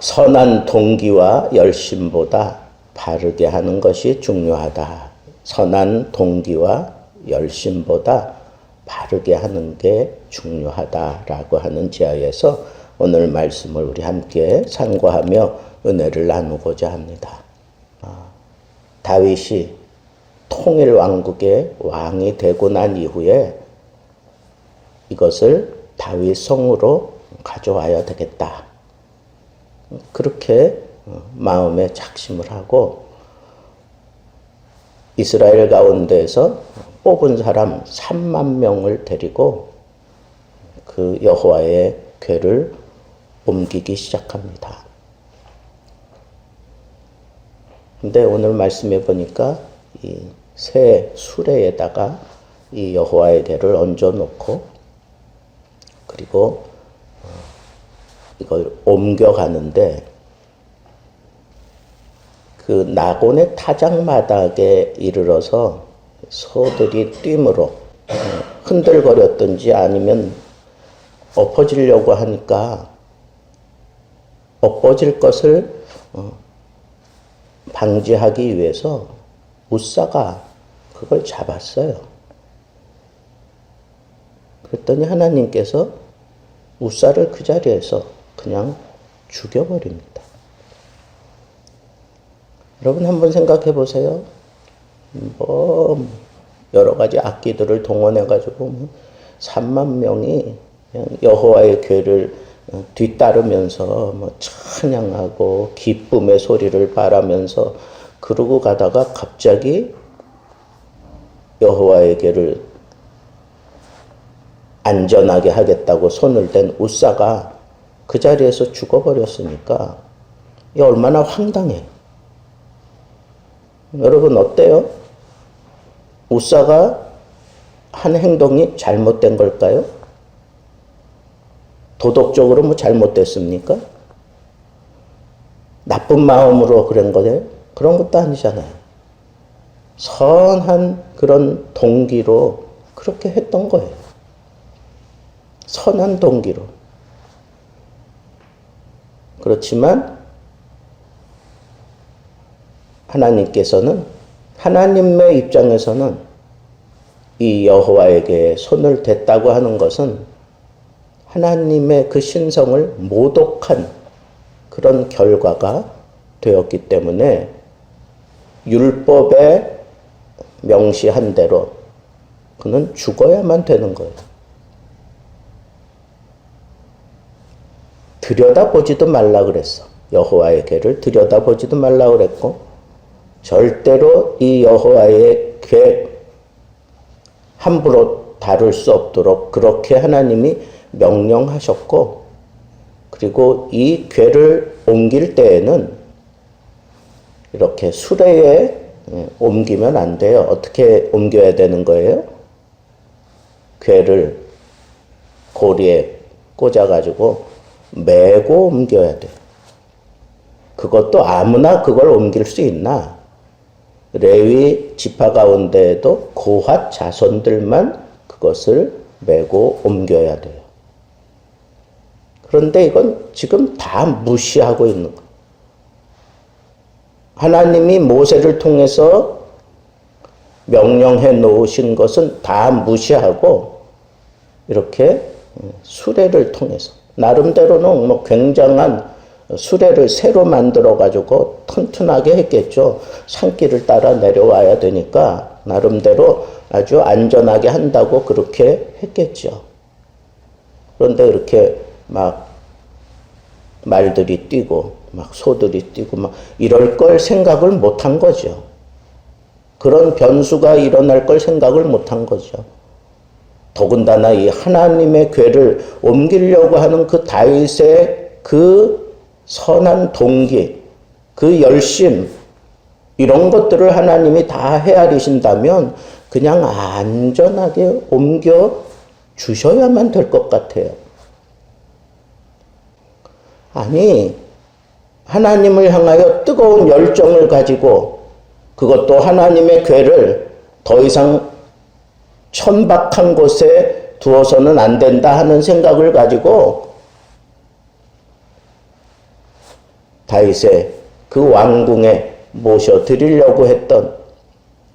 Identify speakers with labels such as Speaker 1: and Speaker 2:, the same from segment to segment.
Speaker 1: 선한 동기와 열심보다 바르게 하는 것이 중요하다. 선한 동기와 열심보다 바르게 하는 게 중요하다라고 하는 지하에서 오늘 말씀을 우리 함께 상고하며 은혜를 나누고자 합니다. 다윗이 통일 왕국의 왕이 되고 난 이후에 이것을 다윗 성으로 가져와야 되겠다. 그렇게 마음에 작심을 하고 이스라엘 가운데에서 뽑은 사람 3만 명을 데리고 그 여호와의 궤를 옮기기 시작합니다. 근데 오늘 말씀해 보니까 이 새 수레에다가 이 여호와의 궤를 얹어 놓고 그리고 이걸 옮겨가는데 그 나곤의 타작마당에 이르러서 소들이 뜀으로 흔들거렸든지 아니면 엎어지려고 하니까 엎어질 것을 방지하기 위해서 웃사가 그걸 잡았어요. 그랬더니 하나님께서 웃사를 그 자리에서 그냥 죽여버립니다. 여러분 한번 생각해 보세요. 여러 가지 악기들을 동원해가지고 3만 명이 그냥 여호와의 궤를 뒤따르면서 찬양하고 기쁨의 소리를 바라면서 그러고 가다가 갑자기 여호와의 궤를 안전하게 하겠다고 손을 댄 웃사가 그 자리에서 죽어버렸으니까 이 얼마나 황당해요. 여러분 어때요? 웃사가 한 행동이 잘못된 걸까요? 도덕적으로 잘못됐습니까? 나쁜 마음으로 그런 거예요? 그런 것도 아니잖아요. 선한 그런 동기로 그렇게 했던 거예요. 선한 동기로. 그렇지만 하나님께서는 하나님의 입장에서는 이 여호와에게 손을 댔다고 하는 것은 하나님의 그 신성을 모독한 그런 결과가 되었기 때문에 율법에 명시한 대로 그는 죽어야만 되는 거예요. 들여다보지도 말라 그랬어. 여호와의 궤를 들여다보지도 말라 그랬고 절대로 이 여호와의 궤 함부로 다룰 수 없도록 그렇게 하나님이 명령하셨고 그리고 이 궤를 옮길 때에는 이렇게 수레에 옮기면 안 돼요. 어떻게 옮겨야 되는 거예요? 궤를 고리에 꽂아가지고 메고 옮겨야 돼요. 그것도 아무나 그걸 옮길 수 있나? 레위 지파 가운데에도 고핫 자손들만 그것을 메고 옮겨야 돼요. 그런데 이건 지금 다 무시하고 있는 거예요. 하나님이 모세를 통해서 명령해 놓으신 것은 다 무시하고 이렇게 수레를 통해서 나름대로는 굉장한 수레를 새로 만들어 가지고 튼튼하게 했겠죠. 산길을 따라 내려와야 되니까 나름대로 아주 안전하게 한다고 그렇게 했겠죠. 그런데 이렇게 막 말들이 뛰고 막 소들이 뛰고 막 이럴 걸 생각을 못 한 거죠. 그런 변수가 일어날 걸 생각을 못 한 거죠. 더군다나 이 하나님의 궤를 옮기려고 하는 그 다윗의 그 선한 동기, 그 열심 이런 것들을 하나님이 다 헤아리신다면 그냥 안전하게 옮겨 주셔야만 될 것 같아요. 아니 하나님을 향하여 뜨거운 열정을 가지고 그것도 하나님의 궤를 더 이상 천박한 곳에 두어서는 안 된다 하는 생각을 가지고 다윗의 그 왕궁에 모셔드리려고 했던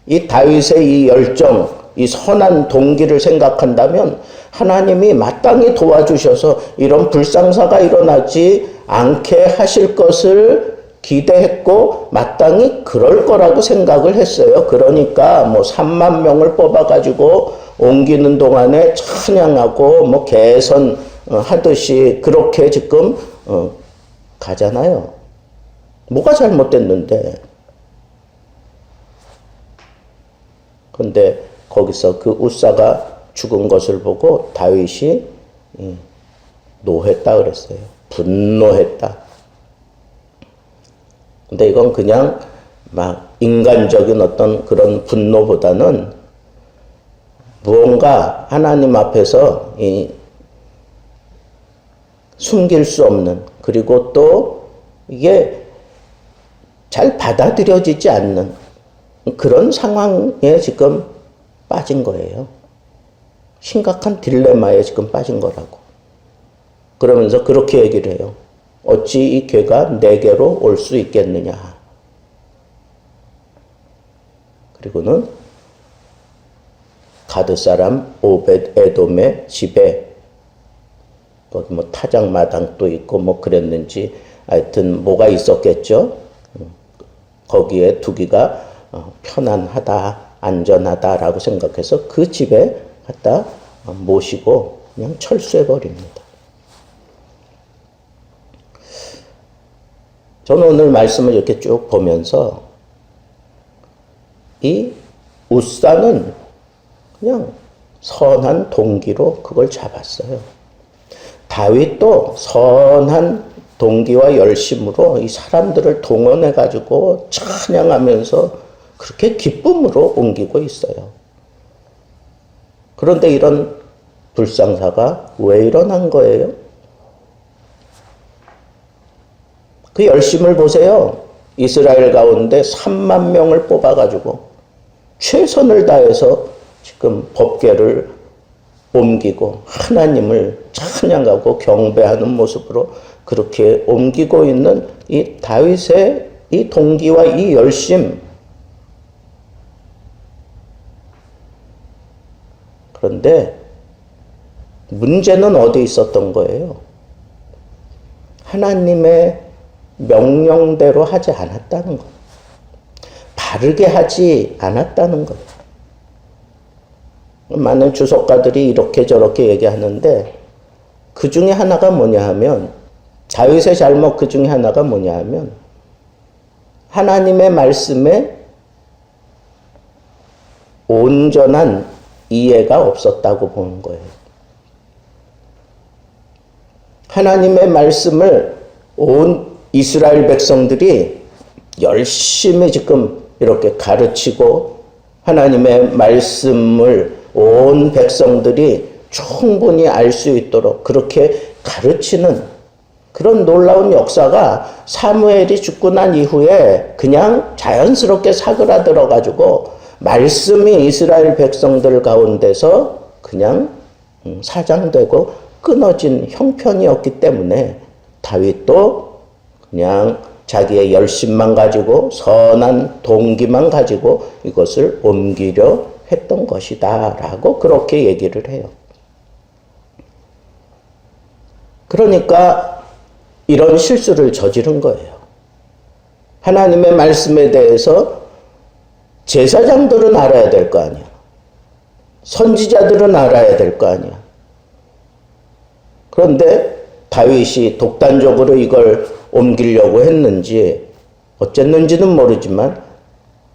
Speaker 1: 이 다윗의 이 열정, 이 선한 동기를 생각한다면 하나님이 마땅히 도와주셔서 이런 불상사가 일어나지 않게 하실 것을 기대했고 마땅히 그럴 거라고 생각을 했어요. 그러니까 뭐 3만 명을 뽑아가지고 옮기는 동안에 찬양하고 뭐 개선 하듯이 그렇게 지금 가잖아요. 뭐가 잘못됐는데? 근데 거기서 그 우사가 죽은 것을 보고 다윗이 노했다 그랬어요. 분노했다. 근데 이건 그냥 막 인간적인 어떤 그런 분노보다는 무언가 하나님 앞에서 숨길 수 없는, 그리고 또 이게 잘 받아들여지지 않는 그런 상황에 지금 빠진 거예요. 심각한 딜레마에 지금 빠진 거라고. 그러면서 그렇게 얘기를 해요. 어찌 이 괴가 내게로 올 수 있겠느냐. 그리고는 가드 사람 오벳 에돔의 집에 거기 뭐 타작 마당도 있고 뭐 그랬는지 하여튼 뭐가 있었겠죠. 거기에 두기가 편안하다, 안전하다라고 생각해서 그 집에 갖다 모시고 그냥 철수해 버립니다. 저는 오늘 말씀을 이렇게 쭉 보면서 이 우사는 그냥 선한 동기로 그걸 잡았어요. 다윗도 선한 동기와 열심으로 이 사람들을 동원해가지고 찬양하면서 그렇게 기쁨으로 옮기고 있어요. 그런데 이런 불상사가 왜 일어난 거예요? 그 열심을 보세요. 이스라엘 가운데 3만 명을 뽑아가지고 최선을 다해서 지금 법궤를 옮기고 하나님을 찬양하고 경배하는 모습으로 그렇게 옮기고 있는 이 다윗의 이 동기와 이 열심. 그런데 문제는 어디 있었던 거예요? 하나님의 명령대로 하지 않았다는 것. 바르게 하지 않았다는 것. 많은 주석가들이 이렇게 저렇게 얘기하는데 그 중에 하나가 뭐냐 하면 다윗의 잘못 그 중에 하나가 뭐냐 하면 하나님의 말씀에 온전한 이해가 없었다고 보는 거예요. 하나님의 말씀을 온 이스라엘 백성들이 열심히 지금 이렇게 가르치고 하나님의 말씀을 온 백성들이 충분히 알 수 있도록 그렇게 가르치는 그런 놀라운 역사가 사무엘이 죽고 난 이후에 그냥 자연스럽게 사그라들어가지고 말씀이 이스라엘 백성들 가운데서 그냥 사장되고 끊어진 형편이었기 때문에 다윗도 그냥 자기의 열심만 가지고 선한 동기만 가지고 이것을 옮기려 했던 것이다 라고 그렇게 얘기를 해요. 그러니까 이런 실수를 저지른 거예요. 하나님의 말씀에 대해서 제사장들은 알아야 될 거 아니야. 선지자들은 알아야 될 거 아니야. 그런데 다윗이 독단적으로 이걸 옮기려고 했는지 어쨌는지는 모르지만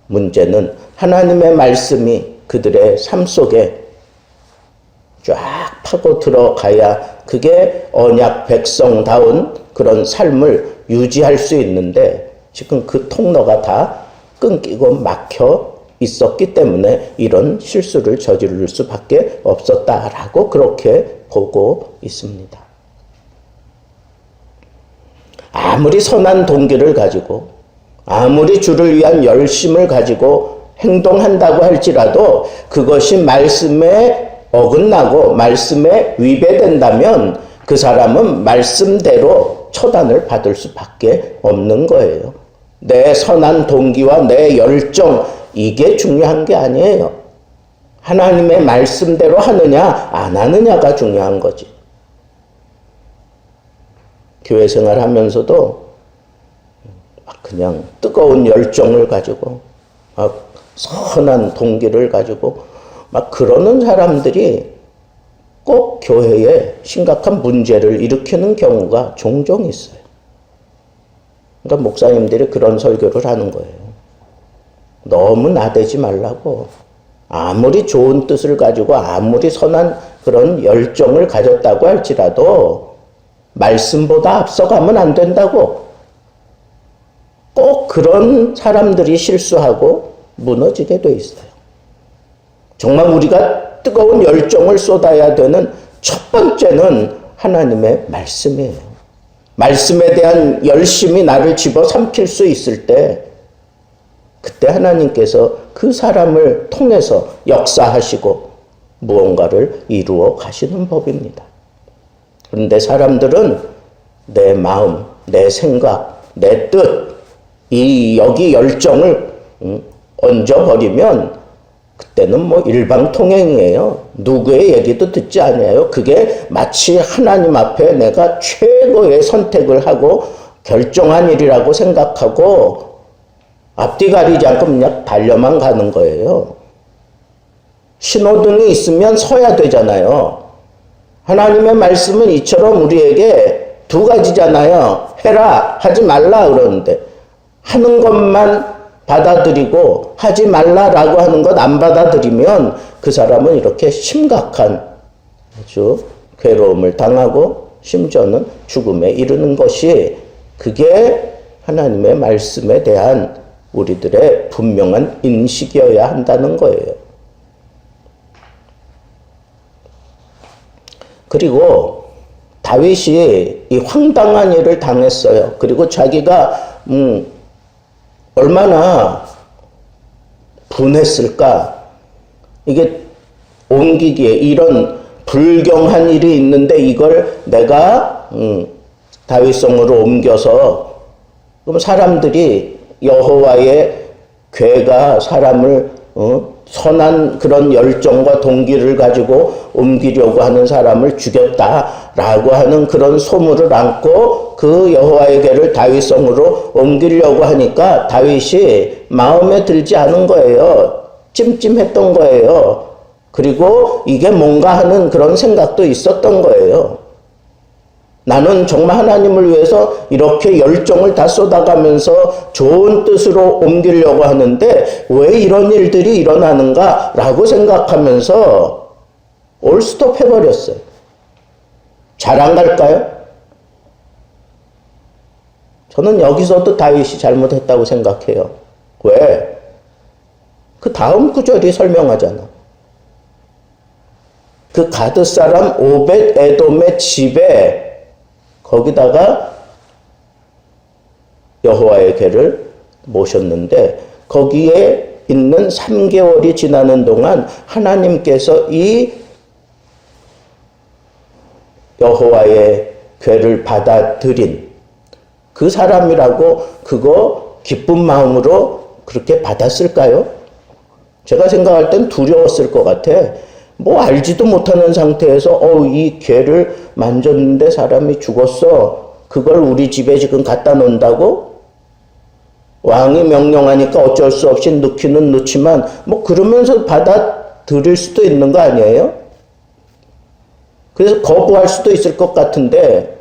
Speaker 1: 문제는 하나님의 말씀이 그들의 삶 속에 쫙 파고 들어가야 그게 언약 백성다운 그런 삶을 유지할 수 있는데 지금 그 통로가 다 끊기고 막혀 있었기 때문에 이런 실수를 저지를 수밖에 없었다라고 그렇게 보고 있습니다. 아무리 선한 동기를 가지고 아무리 주를 위한 열심을 가지고 행동한다고 할지라도 그것이 말씀에 어긋나고 말씀에 위배된다면 그 사람은 말씀대로 처단을 받을 수밖에 없는 거예요. 내 선한 동기와 내 열정, 이게 중요한 게 아니에요. 하나님의 말씀대로 하느냐 안 하느냐가 중요한 거지. 교회 생활하면서도 그냥 뜨거운 열정을 가지고 막 선한 동기를 가지고 막 그러는 사람들이 꼭 교회에 심각한 문제를 일으키는 경우가 종종 있어요. 그러니까 목사님들이 그런 설교를 하는 거예요. 너무 나대지 말라고. 아무리 좋은 뜻을 가지고 아무리 선한 그런 열정을 가졌다고 할지라도 말씀보다 앞서가면 안 된다고. 꼭 그런 사람들이 실수하고 무너지게 돼 있어요. 정말 우리가 뜨거운 열정을 쏟아야 되는 첫 번째는 하나님의 말씀이에요. 말씀에 대한 열심이 나를 집어삼킬 수 있을 때 그때 하나님께서 그 사람을 통해서 역사하시고 무언가를 이루어 가시는 법입니다. 그런데 사람들은 내 마음, 내 생각, 내 뜻, 여기 열정을 얹어버리면 그때는 뭐 일방통행이에요. 누구의 얘기도 듣지 않아요. 그게 마치 하나님 앞에 내가 최고의 선택을 하고 결정한 일이라고 생각하고 앞뒤 가리지 않고 그냥 달려만 가는 거예요. 신호등이 있으면 서야 되잖아요. 하나님의 말씀은 이처럼 우리에게 두 가지잖아요. 해라, 하지 말라 그러는데 하는 것만 받아들이고 하지 말라라고 하는 것 안 받아들이면 그 사람은 이렇게 심각한 아주 괴로움을 당하고 심지어는 죽음에 이르는 것이 그게 하나님의 말씀에 대한 우리들의 분명한 인식이어야 한다는 거예요. 그리고 다윗이 이 황당한 일을 당했어요. 그리고 자기가 얼마나 분했을까. 이게 옮기기에 이런 불경한 일이 있는데 이걸 내가 다윗성으로 옮겨서 그럼 사람들이 여호와의 괴가 사람을 선한 그런 열정과 동기를 가지고 옮기려고 하는 사람을 죽였다라고 하는 그런 소문을 안고 그 여호와의 괴를 다윗성으로 옮기려고 하니까 다윗이 마음에 들지 않은 거예요. 찜찜했던 거예요. 그리고 이게 뭔가 하는 그런 생각도 있었던 거예요. 나는 정말 하나님을 위해서 이렇게 열정을 다 쏟아가면서 좋은 뜻으로 옮기려고 하는데 왜 이런 일들이 일어나는가 라고 생각하면서 올스톱 해버렸어요. 잘 안 갈까요? 저는 여기서도 다윗이 잘못했다고 생각해요. 왜? 그 다음 구절이 설명하잖아. 그 가드 사람 오벳 에돔의 집에 거기다가 여호와의 괴를 모셨는데 거기에 있는 3개월이 지나는 동안 하나님께서 이 여호와의 괴를 받아들인 그 사람이라고 그거 기쁜 마음으로 그렇게 받았을까요? 제가 생각할 땐 두려웠을 것 같아. 뭐 알지도 못하는 상태에서 이 괴를 만졌는데 사람이 죽었어. 그걸 우리 집에 지금 갖다 놓는다고? 왕이 명령하니까 어쩔 수 없이 넣기는 넣지만 뭐 그러면서 받아들일 수도 있는 거 아니에요? 그래서 거부할 수도 있을 것 같은데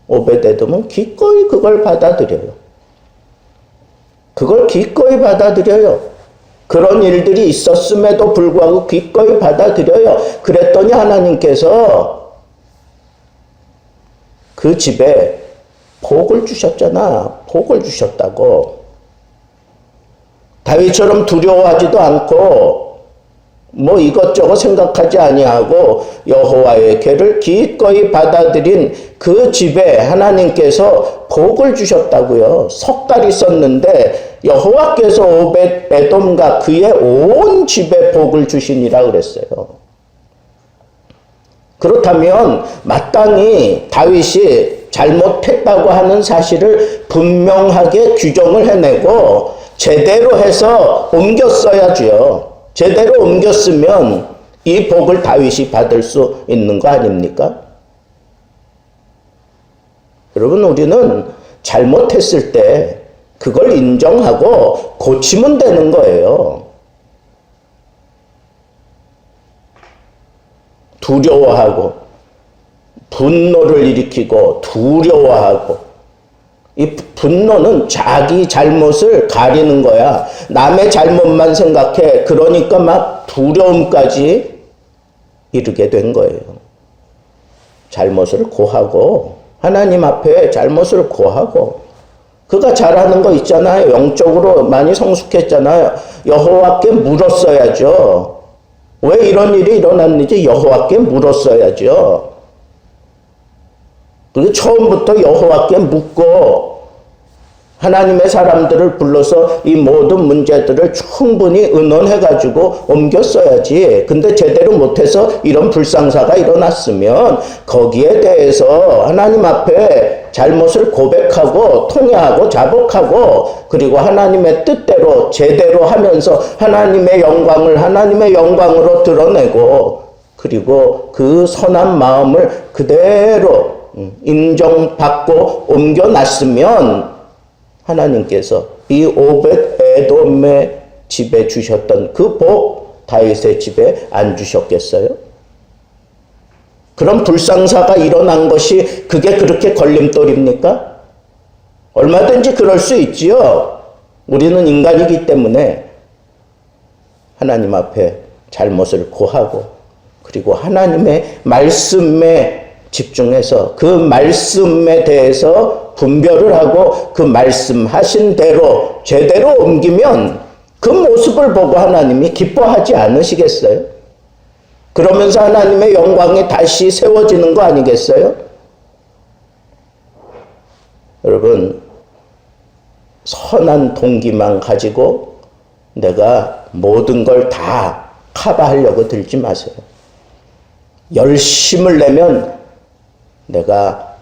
Speaker 1: 오벳에돔은 기꺼이 그걸 받아들여요. 그걸 기꺼이 받아들여요. 그런 일들이 있었음에도 불구하고 기꺼이 받아들여요. 그랬더니 하나님께서 그 집에 복을 주셨잖아. 복을 주셨다고. 다윗처럼 두려워하지도 않고 뭐 이것저것 생각하지 아니하고 여호와의 괴를 기꺼이 받아들인 그 집에 하나님께서 복을 주셨다고요. 석 달이 있었는데 여호와께서 오벳 에돔과 그의 온 집에 복을 주시니라 그랬어요. 그렇다면 마땅히 다윗이 잘못했다고 하는 사실을 분명하게 규정을 해내고 제대로 해서 옮겼어야죠. 제대로 옮겼으면 이 복을 다윗이 받을 수 있는 거 아닙니까? 여러분, 우리는 잘못했을 때 그걸 인정하고 고치면 되는 거예요. 두려워하고 분노를 일으키고 두려워하고, 이 분노는 자기 잘못을 가리는 거야. 남의 잘못만 생각해. 그러니까 막 두려움까지 이르게 된 거예요. 잘못을 고하고, 하나님 앞에 잘못을 고하고, 그가 잘하는 거 있잖아요. 영적으로 많이 성숙했잖아요. 여호와께 물었어야죠. 왜 이런 일이 일어났는지 여호와께 물었어야죠. 그리고 처음부터 여호와께 묻고 하나님의 사람들을 불러서 이 모든 문제들을 충분히 의논해가지고 옮겼어야지. 근데 제대로 못해서 이런 불상사가 일어났으면 거기에 대해서 하나님 앞에 잘못을 고백하고 통회하고 자복하고, 그리고 하나님의 뜻대로 제대로 하면서 하나님의 영광으로 드러내고, 그리고 그 선한 마음을 그대로 인정받고 옮겨놨으면 하나님께서 이 오벳 에돔의 집에 주셨던 그 복 다윗의 집에 안 주셨겠어요? 그럼 불상사가 일어난 것이 그게 그렇게 걸림돌입니까? 얼마든지 그럴 수 있지요. 우리는 인간이기 때문에 하나님 앞에 잘못을 고하고, 그리고 하나님의 말씀에 집중해서 그 말씀에 대해서 분별을 하고 그 말씀하신 대로 제대로 옮기면 그 모습을 보고 하나님이 기뻐하지 않으시겠어요? 그러면서 하나님의 영광이 다시 세워지는 거 아니겠어요? 여러분, 선한 동기만 가지고 내가 모든 걸 다 커버하려고 들지 마세요. 열심을 내면 내가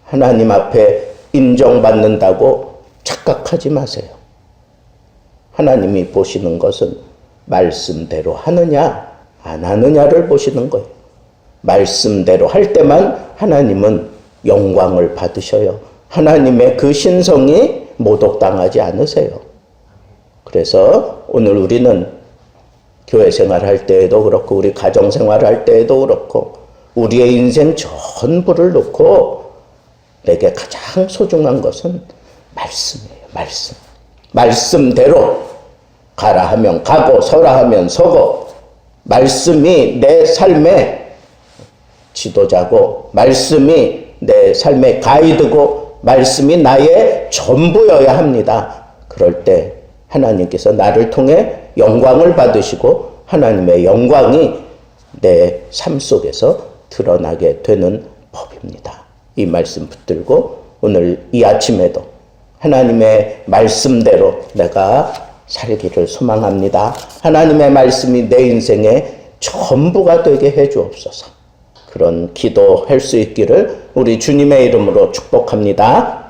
Speaker 1: 하나님 앞에 인정받는다고 착각하지 마세요. 하나님이 보시는 것은 말씀대로 하느냐 안 하느냐를 보시는 거예요. 말씀대로 할 때만 하나님은 영광을 받으셔요. 하나님의 그 신성이 모독당하지 않으세요. 그래서 오늘 우리는 교회 생활할 때에도 그렇고, 우리 가정 생활할 때에도 그렇고, 우리의 인생 전부를 놓고 내게 가장 소중한 것은 말씀이에요. 말씀. 말씀대로 가라 하면 가고 서라 하면 서고, 말씀이 내 삶의 지도자고, 말씀이 내 삶의 가이드고, 말씀이 나의 전부여야 합니다. 그럴 때 하나님께서 나를 통해 영광을 받으시고 하나님의 영광이 내 삶 속에서 드러나게 되는 법입니다. 이 말씀 붙들고 오늘 이 아침에도 하나님의 말씀대로 내가 살기를 소망합니다. 하나님의 말씀이 내 인생의 전부가 되게 해 주옵소서. 그런 기도할 수 있기를 우리 주님의 이름으로 축복합니다.